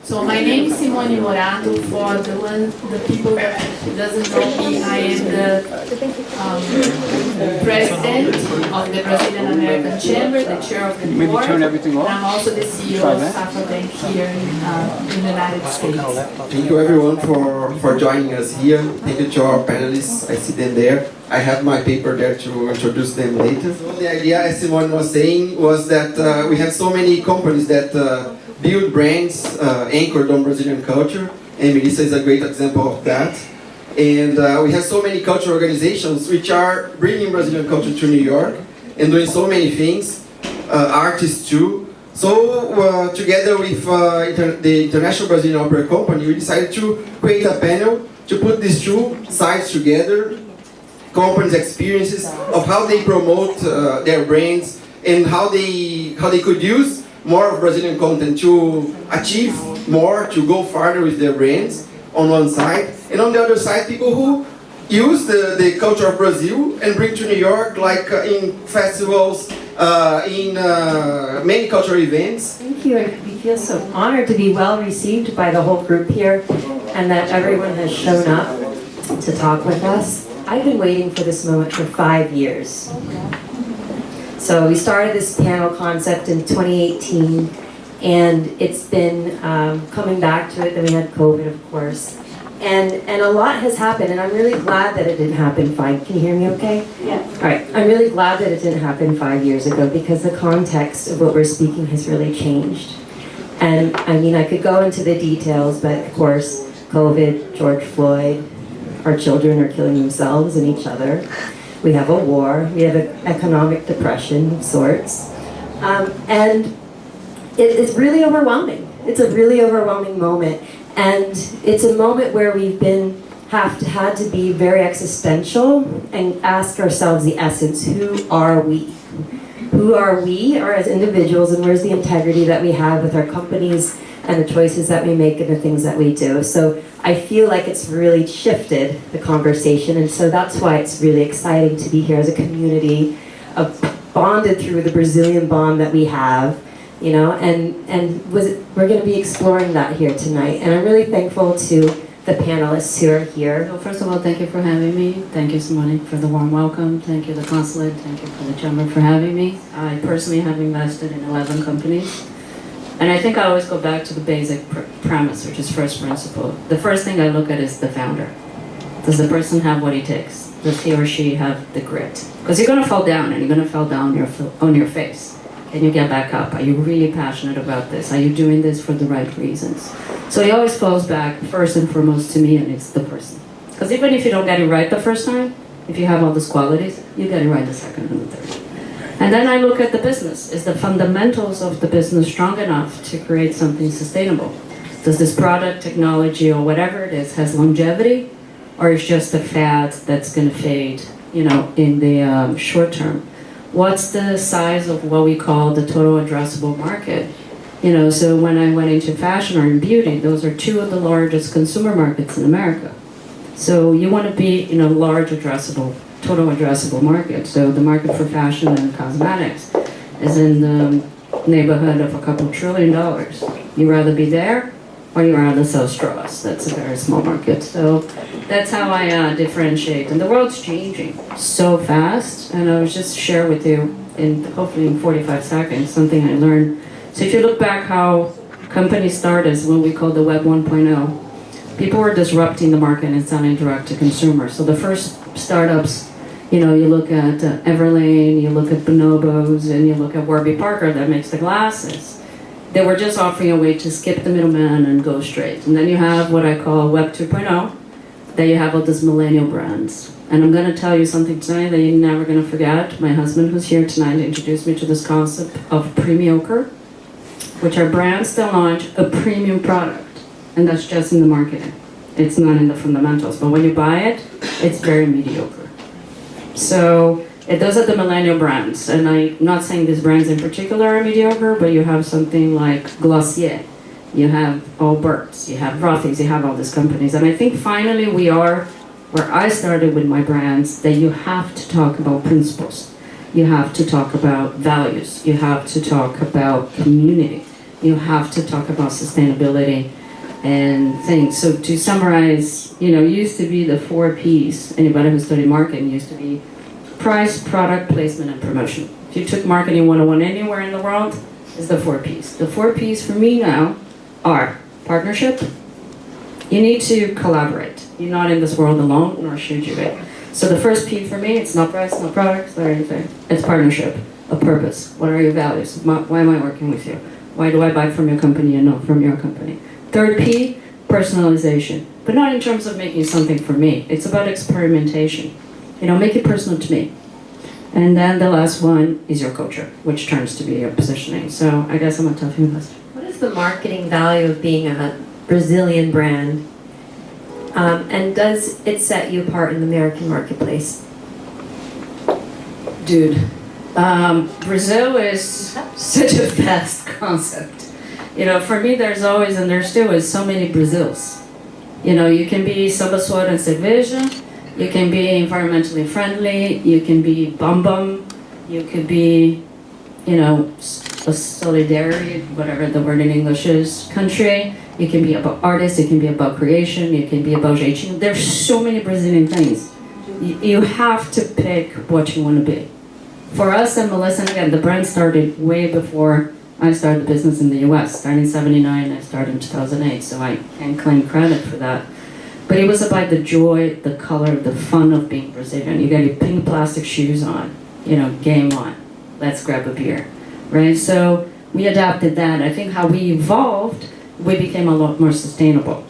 So my name is Simoni Morato. For the people that doesn't know me, I am the president of the Brazilian American Chamber, the chair of the board, and I'm also the CEO of Safra Bank here in the United States. Thank you everyone for joining us here. Thank you to our panelists. I see them there. I have my paper there to introduce them later. So the idea, as Simone was saying, was that we have so many companies that build brands anchored on Brazilian culture, and Melissa is a great example of that. And we have so many cultural organizations which are bringing Brazilian culture to New York and doing so many things, artists too. So together with the International Brazilian Opera Company, we decided to create a panel to put these two sides together, companies' experiences of how they promote their brands and how they could use more of Brazilian content to achieve more, to go farther with their brands on one side, and on the other side, people who use the culture of Brazil and bring to New York, like in festivals, in many cultural events. Thank you. We feel so honored to be well received by the whole group here, and that everyone has shown up to talk with us. I've been waiting for this moment for 5 years. So we started this panel concept in 2018, and it's been coming back to it. Then we had COVID, of course, and a lot has happened. And I'm really glad that it didn't happen Can you hear me okay? Yeah. All right. I'm really glad that it didn't happen 5 years ago, because the context of what we're speaking has really changed. And I mean, I could go into the details, but of course, COVID, George Floyd, our children are killing themselves and each other. We have a war, we have an economic depression of sorts. And it's really overwhelming. It's a really overwhelming moment. And it's a moment where we've had to be very existential and ask ourselves the essence, who are we? Who are we as individuals, and where's the integrity that we have with our companies and the choices that we make and the things that we do? So I feel like it's really shifted the conversation, and so that's why it's really exciting to be here as a community bonded through the Brazilian bond that we have, you know, and we're going to be exploring that here tonight. And I'm really thankful to the panelists who are here. So first of all, thank you for having me. Thank you, Simoni, for the warm welcome. Thank you, the consulate. Thank you for the Chamber for having me. I personally have invested in 11 companies. And I think I always go back to the basic premise, which is first principle. The first thing I look at is the founder. Does the person have what it takes? Does he or she have the grit? Because you're going to fall down, and you're going to fall down on your face. Can you get back up? Are you really passionate about this? Are you doing this for the right reasons? So it always falls back first and foremost to me, and it's the person. Because even if you don't get it right the first time, if you have all these qualities, you get it right the second and the third. And then I look at the business. Is the fundamentals of the business strong enough to create something sustainable? Does this product, technology, or whatever it is, has longevity? Or is just a fad that's going to fade, you know, in the short term? What's the size of what we call the total addressable market? You know, so when I went into fashion or in beauty, those are two of the largest consumer markets in America. So you want to be in a large total addressable market. So the market for fashion and cosmetics is in the neighborhood of a couple $1 trillion. You rather be there, or you rather sell straws. That's a very small market. So that's how I differentiate. And the world's changing so fast. And I was just share with you, hopefully in 45 seconds, something I learned. So if you look back how companies started as what we call the Web 1.0, people were disrupting the market and selling direct to consumer. So the first startups, you know, you look at Everlane, you look at Bonobos, and you look at Warby Parker that makes the glasses. They were just offering a way to skip the middleman and go straight. And then you have what I call Web 2.0, that you have all these millennial brands. And I'm going to tell you something tonight that you're never going to forget. My husband, who's here tonight, introduced me to this concept of premium, which are brands that launch a premium product. And that's just in the marketing. It's not in the fundamentals. But when you buy it, it's very mediocre. So those are the millennial brands. And I'm not saying these brands in particular are mediocre, but you have something like Glossier. You have Allbirds. You have Rothy's. You have all these companies. And I think finally we are where I started with my brands, that you have to talk about principles. You have to talk about values. You have to talk about community. You have to talk about sustainability. and things. So to summarize, used to be the 4 Ps. Anybody who studied marketing used to be price, product, placement, and promotion. If you took marketing 101 anywhere in the world, it's the 4 Ps. The 4 Ps for me now are partnership. You need to collaborate. You're not in this world alone, nor should you be. So the first P for me, it's not price, not product, not anything. It's partnership, a purpose. What are your values? Why am I working with you? Why do I buy from your company and not from your company? Third P, personalization. But not in terms of making something for me. It's about experimentation. Make it personal to me. And then the last one is your culture, which turns to be your positioning. So I guess I'm a tough investor. What is the marketing value of being a Brazilian brand? And does it set you apart in the American marketplace? Dude, Brazil is such a vast concept. For me, there's always, and there still is, so many Brazils. You can be samba suor and cerveja, you can be environmentally friendly, you can be bum, you could be, a solidarity, whatever the word in English is, country. You can be about artists, it can be about creation, it can be about jeitinho. There's so many Brazilian things. You have to pick what you want to be. For us and Melissa, and again, the brand started way before I started the business in the US. Started in 79, I started in 2008, so I can't claim credit for that. But it was about the joy, the color, the fun of being Brazilian. You got your pink plastic shoes on, game on. Let's grab a beer, right? So we adapted that. I think how we evolved, we became a lot more sustainable.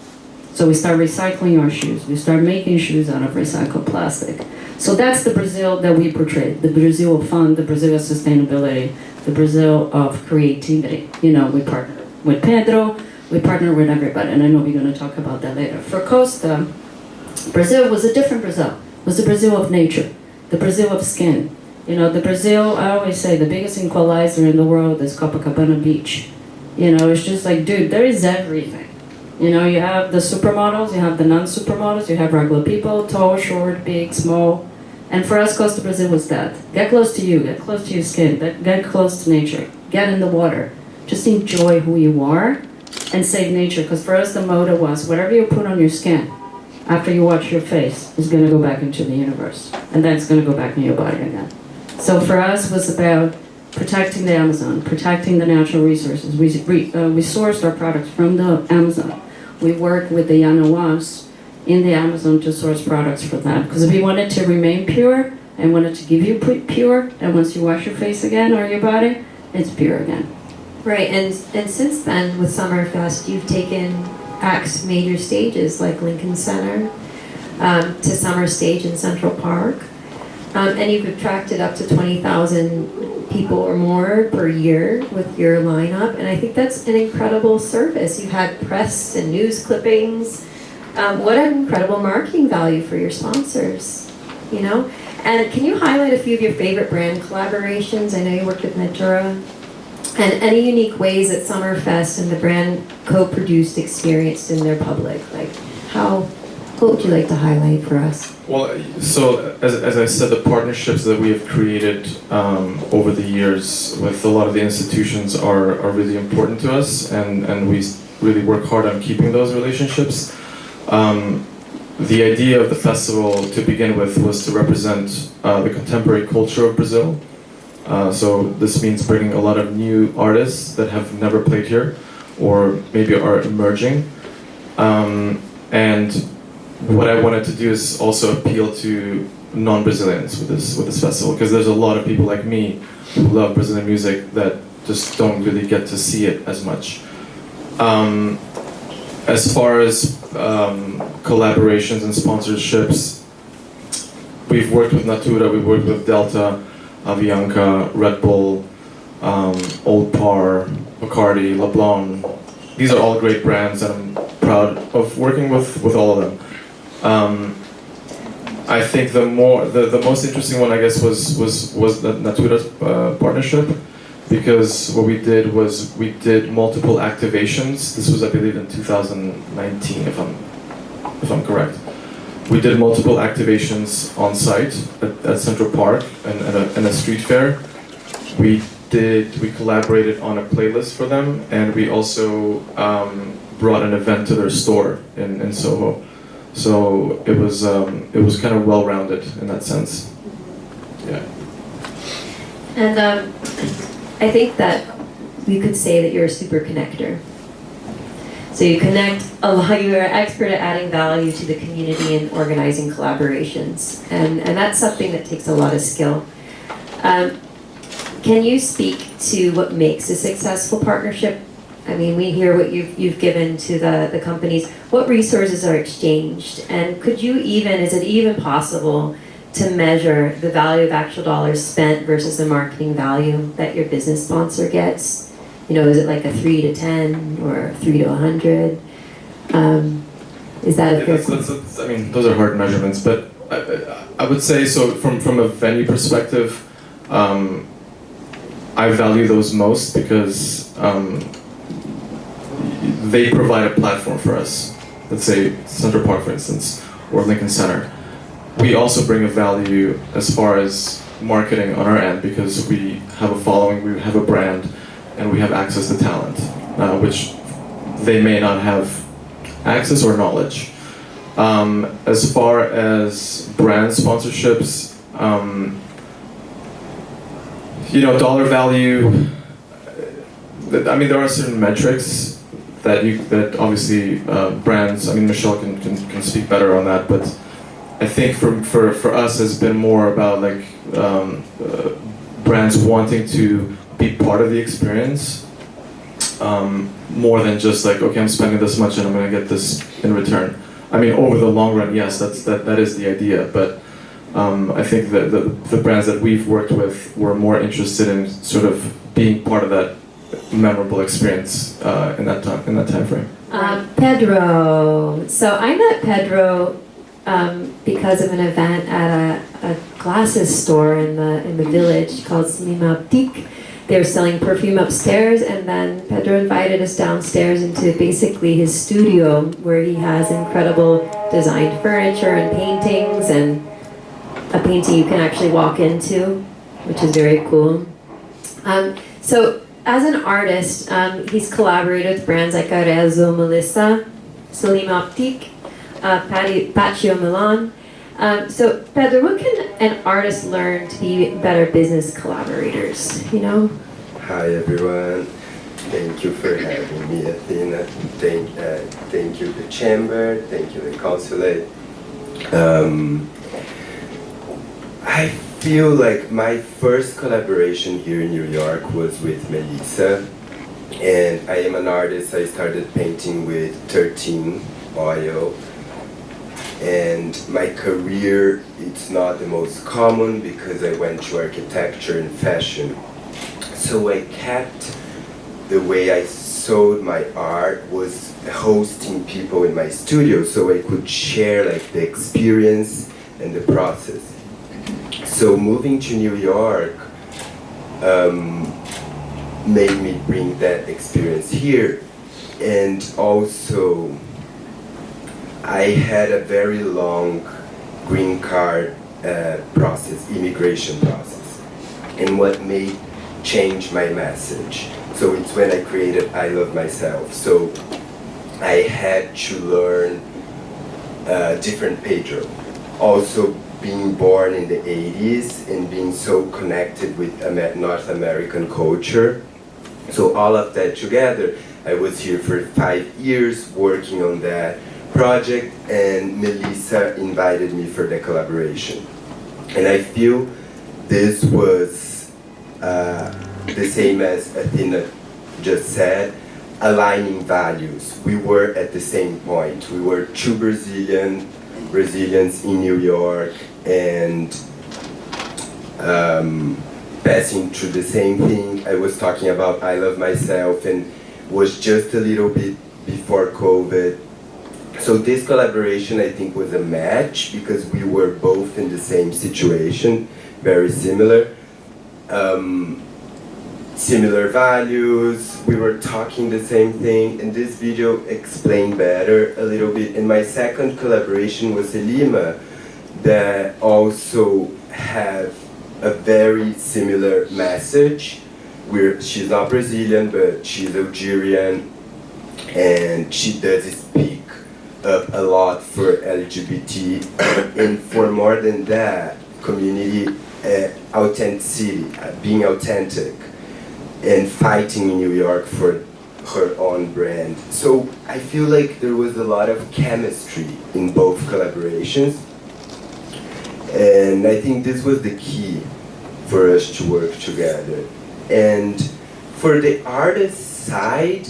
So we started recycling our shoes. We started making shoes out of recycled plastic. So that's the Brazil that we portray. The Brazil of fun, the Brazil of sustainability, the Brazil of creativity. We partner with Pedro, we partner with everybody, and I know we're going to talk about that later. For Costa, Brazil was a different Brazil. It was the Brazil of nature, the Brazil of skin. The Brazil, I always say, the biggest equalizer in the world is Copacabana Beach. It's just like, dude, there is everything. You have the supermodels, you have the non-supermodels, you have regular people, tall, short, big, small. And for us, Costa Brazil was that. Get close to you, get close to your skin, get close to nature, get in the water. Just enjoy who you are and save nature. Because for us, the motto was, whatever you put on your skin, after you wash your face, is going to go back into the universe. And then it's going to go back in your body again. So for us, it was about protecting the Amazon, protecting the natural resources. We sourced our products from the Amazon. We worked with the Yanawas in the Amazon to source products for them. Because we wanted to remain pure and wanted to give you pure, and once you wash your face again or your body, it's pure again. Right, and since then, with Summerfest, you've taken acts to major stages like Lincoln Center, to Summer Stage in Central Park, and you've attracted up to 20,000 people or more per year with your lineup, and I think that's an incredible service. You've had press and news clippings. What an incredible marketing value for your sponsors, And can you highlight a few of your favorite brand collaborations? I know you worked with Natura. And any unique ways that Summerfest and the brand co-produced experienced in their public? What would you like to highlight for us? Well, so as I said, the partnerships that we have created over the years with a lot of the institutions are really important to us, and we really work hard on keeping those relationships. The idea of the festival, to begin with, was to represent the contemporary culture of Brazil. So this means bringing a lot of new artists that have never played here, or maybe are emerging. And what I wanted to do is also appeal to non-Brazilians with this festival, because there's a lot of people like me who love Brazilian music that just don't really get to see it as much. As far as collaborations and sponsorships, we've worked with Natura, we've worked with Delta, Avianca, Red Bull, Old Par, Bacardi, Leblanc. These are all great brands, and I'm proud of working with all of them. I think the most interesting one, I guess, was the Natura partnership, because what we did was we did multiple activations. This was, I believe, in 2019, if I'm correct. We did multiple activations on site at Central Park and a street fair. We we collaborated on a playlist for them, and we also brought an event to their store in Soho. So it was kind of well-rounded in that sense. Yeah. And I think that we could say that you're a super connector. So you connect a lot, you're an expert at adding value to the community and organizing collaborations. And that's something that takes a lot of skill. Can you speak to what makes a successful partnership? I mean, we hear what you've given to the companies. What resources are exchanged? And could you is it even possible to measure the value of actual dollars spent versus the marketing value that your business sponsor gets? You know, is it like a 3 to 10 or 3 to 100? Is that a fair question? I mean, those are hard measurements, but I would say, so from a venue perspective, I value those most because they provide a platform for us. Let's say Central Park, for instance, or Lincoln Center. We also bring a value as far as marketing on our end because we have a following, we have a brand, and we have access to talent, which they may not have access or knowledge. As far as brand sponsorships, you know, dollar value, I mean, there are certain metrics that obviously brands, I mean, Michelle can speak better on that, but I think for us has been more about like brands wanting to be part of the experience more than just like, okay, I'm spending this much and I'm going to get this in return. I mean, over the long run, yes, that is the idea, but I think that the brands that we've worked with were more interested in sort of being part of that memorable experience in that time frame. Pedro. So I met Pedro because of an event at a glasses store in the village called Simoni. They were selling perfume upstairs, and then Pedro invited us downstairs into basically his studio where he has incredible designed furniture and paintings, and a painting you can actually walk into, which is very cool. So as an artist, he's collaborated with brands like Arezzo, Melissa, Simoni, Patio Milan. So Pedro, what can an artist learn to be better business collaborators, you know? Hi everyone, thank you for having me, Athena. Thank you the Chamber, thank you the Consulate. I feel like my first collaboration here in New York was with Melissa, and I am an artist. I started painting with 13 oil, and my career, it's not the most common because I went to architecture and fashion. So I kept the way I sold my art was hosting people in my studio so I could share like the experience and the process. So moving to New York made me bring that experience here, and also I had a very long green card process, immigration process, and what made change my message. So it's when I created I Love Myself. So I had to learn different Pedro. Also being born in the 80s and being so connected with North American culture. So all of that together, I was here for 5 years working on that project, and Melissa invited me for the collaboration. And I feel this was the same as Athena just said, aligning values. We were at the same point. We were two Brazilians in New York, and passing through the same thing. I was talking about I Love Myself, and was just a little bit before COVID. So this collaboration, I think, was a match because we were both in the same situation, very similar. Similar values, we were talking the same thing, and this video explained better a little bit. And my second collaboration was Lima, that also have a very similar message, she's not Brazilian, but she's Algerian, and she does speak up a lot for LGBT, and for more than that, community authenticity, being authentic, and fighting in New York for her own brand. So I feel like there was a lot of chemistry in both collaborations, and I think this was the key for us to work together. And for the artist side,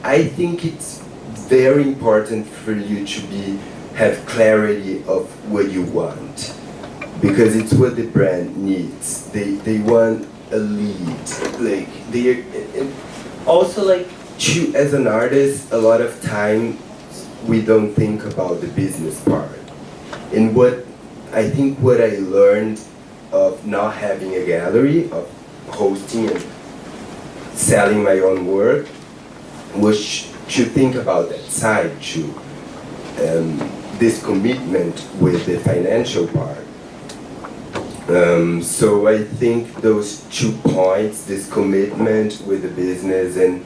I think it's very important for you to have clarity of what you want, because it's what the brand needs. They want a lead, like and also like as an artist, a lot of time we don't think about the business part. And what I learned of not having a gallery, of hosting and selling my own work, was to think about that side too. This commitment with the financial part. So I think those 2 points, this commitment with the business and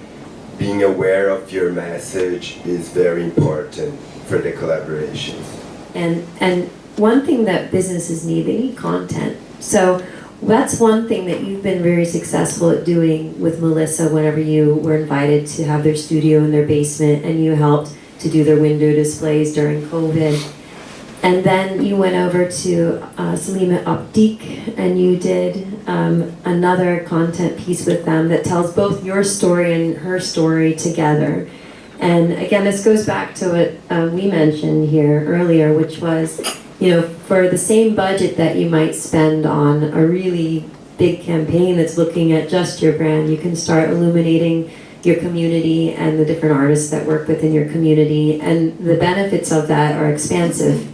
being aware of your message, is very important for the collaborations. And one thing that businesses need, they need content. So that's one thing that you've been very successful at doing with Melissa whenever you were invited to have their studio in their basement and you helped to do their window displays during COVID. And then you went over to Salima Optique and you did another content piece with them that tells both your story and her story together. And again, this goes back to what we mentioned here earlier, which was, for the same budget that you might spend on a really big campaign that's looking at just your brand, you can start illuminating your community and the different artists that work within your community, and the benefits of that are expansive.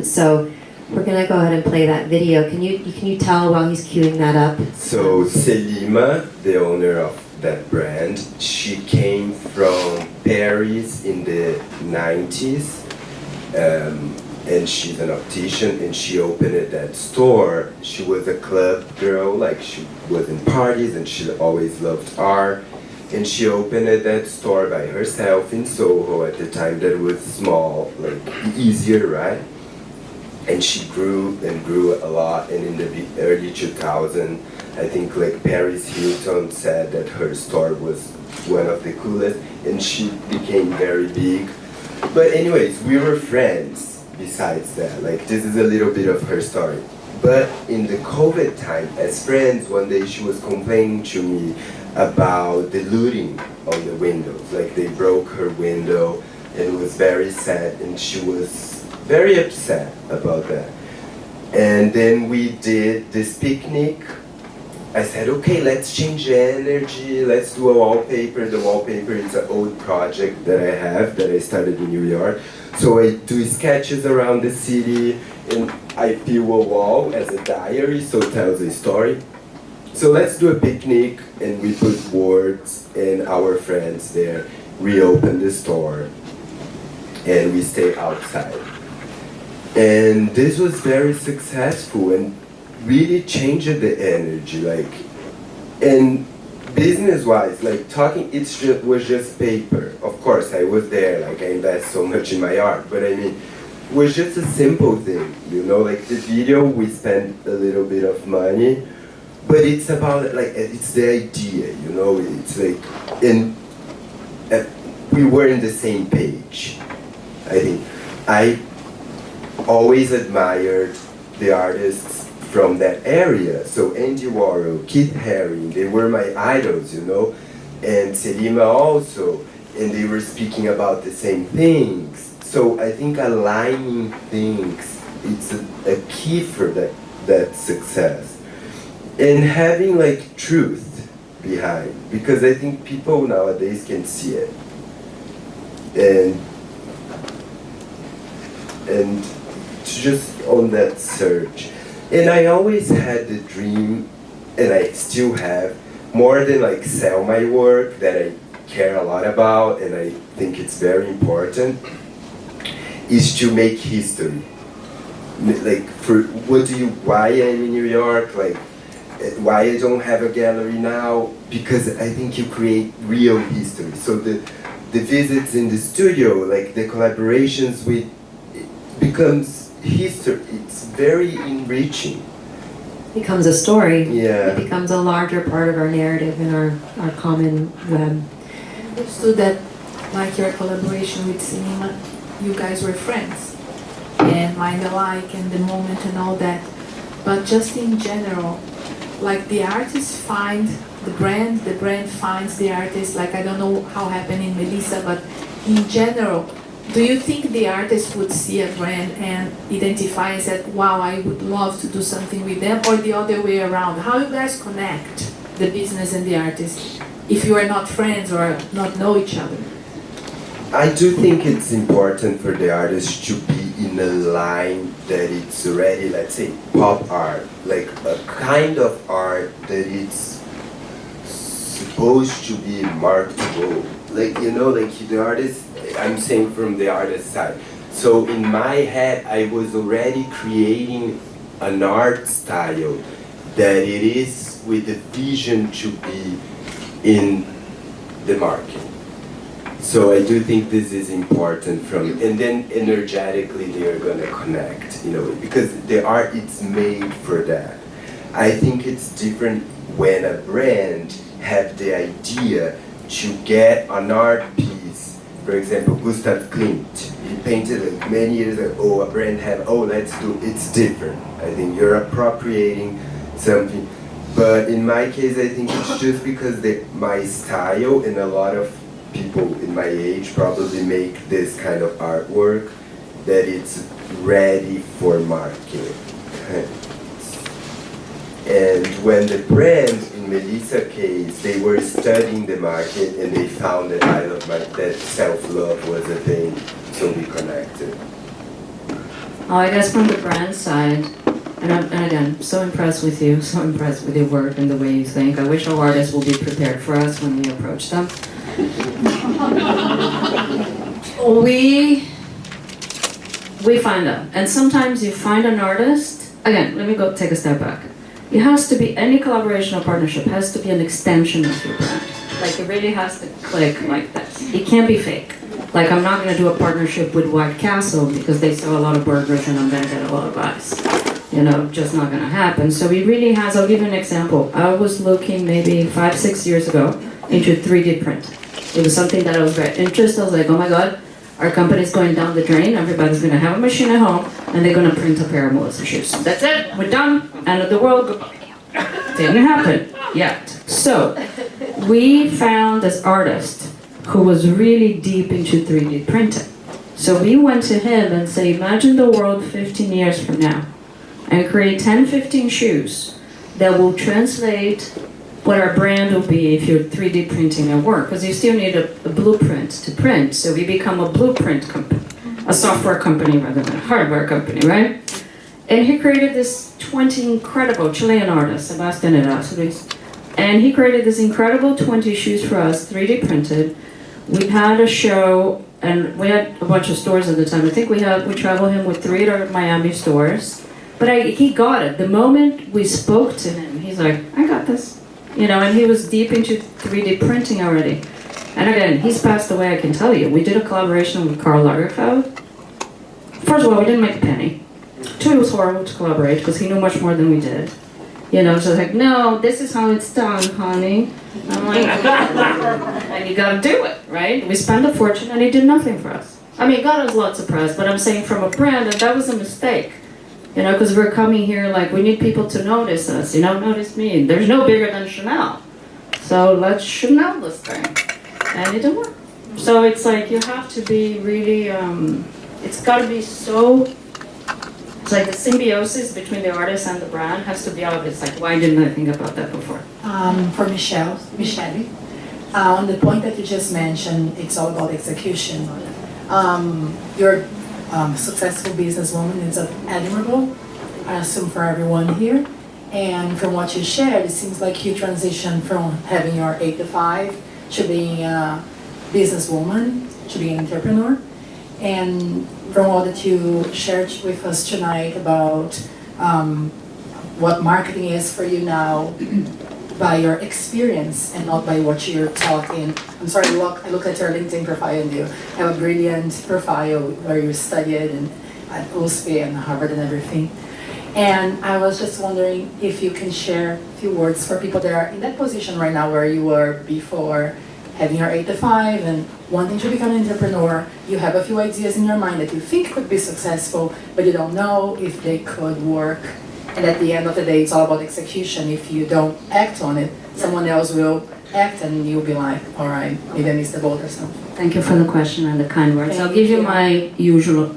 So we're gonna go ahead and play that video. Can you tell while he's queuing that up? So Selima, the owner of that brand, she came from Paris in the 90s, and she's an optician, and she opened that store. She was a club girl, like she was in parties and she always loved art, and she opened that store by herself in Soho. At the time that was small, like easier, right? And she grew and grew a lot, and in the early 2000s, I think like Paris Hilton said that her store was one of the coolest, and she became very big. But anyways, we were friends besides that. Like, this is a little bit of her story. But in the COVID time, as friends, one day she was complaining to me about the looting on the windows. Like, they broke her window, and it was very sad, and she was very upset about that. And then we did this picnic. I said, okay, let's change the energy, let's do a wallpaper. The wallpaper is an old project that I have, that I started in New York. So I do sketches around the city, and I peel a wall as a diary, so it tells a story. So let's do a picnic, and we put boards, and our friends there reopen the store, and we stay outside. And this was very successful and really changed the energy, like, and business-wise, like talking, was just paper. Of course, I was there, like I invest so much in my art, but I mean, it was just a simple thing, like the video, we spent a little bit of money, but it's about, like, it's the idea, it's like, and we were in the same page, I think. I always admired the artists from that area. So Andy Warhol, Keith Haring, they were my idols, and Selima also, and they were speaking about the same things. So I think aligning things, it's a key for that success. And having like truth behind, because I think people nowadays can see it. And just on that search. And I always had the dream, and I still have, more than like sell my work, that I care a lot about, and I think it's very important, is to make history. Like, why I'm in New York, like, Why I don't have a gallery now? Because I think you create real history. So the visits in the studio, like the collaborations with, it becomes history. It's very enriching. Becomes a story. Yeah. It becomes a larger part of our narrative and our common web. Understood that, like your collaboration with Cinema, you guys were friends, and mind alike, and the moment and all that. But just in general, like the artists find the brand finds the artist. Like, I don't know how happened in Melissa, but in general, do you think the artist would see a brand and identify and say, wow, I would love to do something with them, or the other way around? How you guys connect the business and the artist if you are not friends or not know each other? I do think it's important for the artist to be in a line that it's already, let's say, pop art, like a kind of art that it's supposed to be marketable. Like, you know, like the artist, I'm saying from the artist side. So in my head, I was already creating an art style that it is with the vision to be in the market. So I do think this is important and then energetically they are gonna connect, you know, because the art, it's made for that. I think it's different when a brand have the idea to get an art piece. For example, Gustav Klimt, he painted like many years ago, a brand have, let's do, it's different. I think you're appropriating something. But in my case, I think it's just because my style and a lot of people in my age probably make this kind of artwork that it's ready for market. And when the brand, in Melissa's case, they were studying the market and they found that that self-love was a thing, so we connected. Oh, I guess from the brand side, and again, so impressed with you, so impressed with your work and the way you think. I wish our artists will be prepared for us when we approach them. We find them, and sometimes you find an artist. Again, let me go take a step back. It has to be, any collaboration or partnership has to be an extension of your brand. Like, it really has to click like this. It can't be fake. Like, I'm not going to do a partnership with White Castle because they sell a lot of burgers and I'm going to get a lot of ice. You know, just not going to happen. So it really has, I'll give you an example. I was looking maybe 5-6 years ago into 3D print. It was something that I was very interested. I was like, oh my God, our company's going down the drain. Everybody's going to have a machine at home and they're going to print a pair of Melissa shoes. That's it. We're done. End of the world. Goodbye. Didn't happen yet. So we found this artist who was really deep into 3D printing. So we went to him and said, imagine the world 15 years from now and create 10-15 shoes that will translate what our brand will be if you're 3D printing at work, because you still need a blueprint to print. So we become a blueprint company, a software company rather than a hardware company, right? And he created this 20 incredible Chilean artist, Sebastian Erasmus, and he created this incredible 20 shoes for us, 3D printed. We had a show, and we had a bunch of stores at the time. I think we traveled him with 3 of Miami stores, but he got it. The moment we spoke to him, he's like, I got this. You know, and he was deep into 3D printing already. And again, he's passed away, I can tell you. We did a collaboration with Karl Lagerfeld. First of all, we didn't make a penny. 2, it was horrible to collaborate because he knew much more than we did. You know, so it's like, no, this is how it's done, honey. I'm like, and you gotta do it, right? We spent a fortune and he did nothing for us. I mean, God has lots of press, but I'm saying from a brand, that was a mistake. You know, because we're coming here like, we need people to notice us, you know, notice me. There's no bigger than Chanel. So let's Chanel this thing. And it didn't work. So it's like, you have to be really, it's got to be so, it's like the symbiosis between the artist and the brand has to be obvious. Like, why didn't I think about that before? For Michelle, on the point that you just mentioned, it's all about execution. You're successful businesswoman is admirable, I assume for everyone here. And from what you shared, it seems like you transitioned from having your 8 to 5 to being a businesswoman, to being an entrepreneur. And from all that you shared with us tonight about what marketing is for you now by your experience and not by what you're taught in. I'm sorry, I look at your LinkedIn profile and you have a brilliant profile where you studied and at USP and Harvard and everything. And I was just wondering if you can share a few words for people that are in that position right now where you were before, having your 8 to 5 and wanting to become an entrepreneur. You have a few ideas in your mind that you think could be successful, but you don't know if they could work. And at the end of the day, it's all about execution. If you don't act on it, someone else will act and you'll be like, all right, maybe I missed the boat or something. Thank you for the question and the kind words. Thank I'll give you you. my usual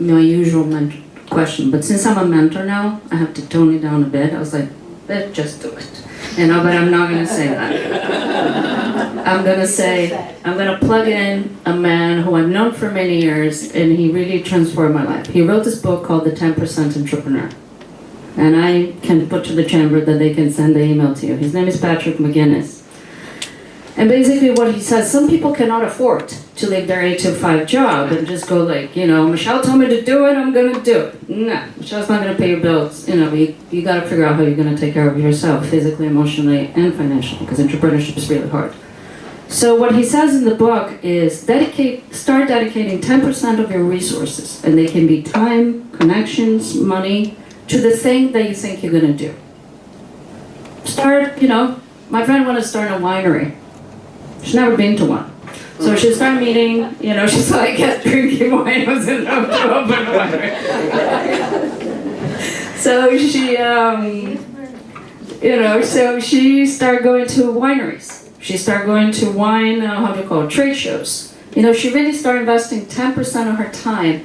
question, but since I'm a mentor now, I have to tone it down a bit. I was like, let's just do it. But I'm not going to say that. I'm going to plug in a man who I've known for many years, and he really transformed my life. He wrote this book called The 10% Entrepreneur. And I can put to the chamber that they can send the email to you. His name is Patrick McGinnis. And basically what he says, some people cannot afford to leave their 8 to 5 job and just go like, Michelle told me to do it, I'm going to do it. No, Michelle's not going to pay your bills. You got to figure out how you're going to take care of yourself physically, emotionally, and financially, because entrepreneurship is really hard. So what he says in the book is start dedicating 10% of your resources, and they can be time, connections, money, to the thing that you think you're going to do. Start, my friend wanted to start a winery. She's never been to one. So she started meeting, she's like, I guess drinking wine was enough to open a winery. So she started going to wineries. She started going to wine, trade shows. She really started investing 10% of her time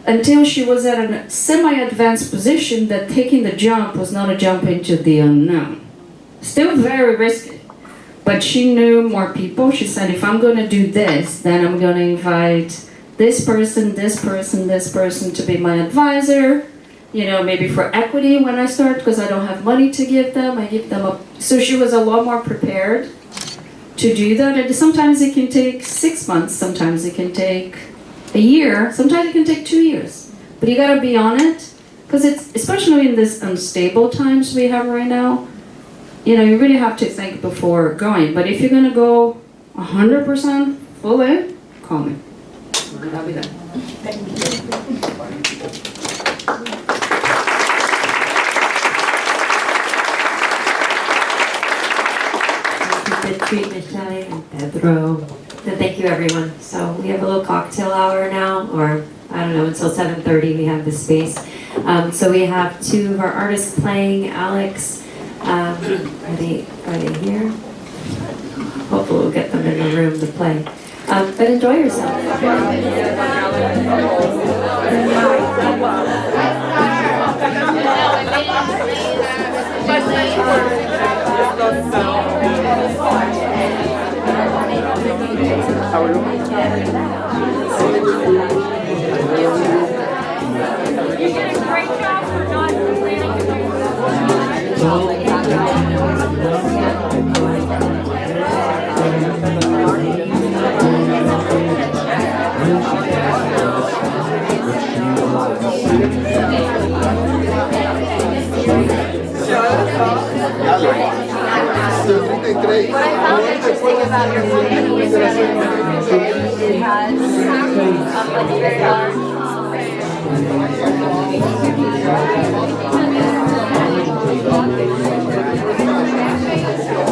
until she was at a semi-advanced position that taking the jump was not a jump into the unknown. Still very risky, but she knew more people. She said, if I'm going to do this, then I'm going to invite this person, this person, this person to be my advisor, maybe for equity when I start, because I don't have money to give them. I give them up. So she was a lot more prepared to do that. And sometimes it can take 6 months, sometimes it can take a year, sometimes it can take 2 years. But you gotta be on it, because it's, especially in this unstable times we have right now, you really have to think before going. But if you're gonna go 100% full in, call me. I'll be there. Thank you. The treat, Michelle and Pedro. And thank you, everyone. So we have a little cocktail hour now, or I don't know, until 7:30 we have the space. So we have 2 of our artists playing. Alex, are they here? Hopefully we'll get them in the room to play. But enjoy yourself.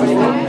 Thank you.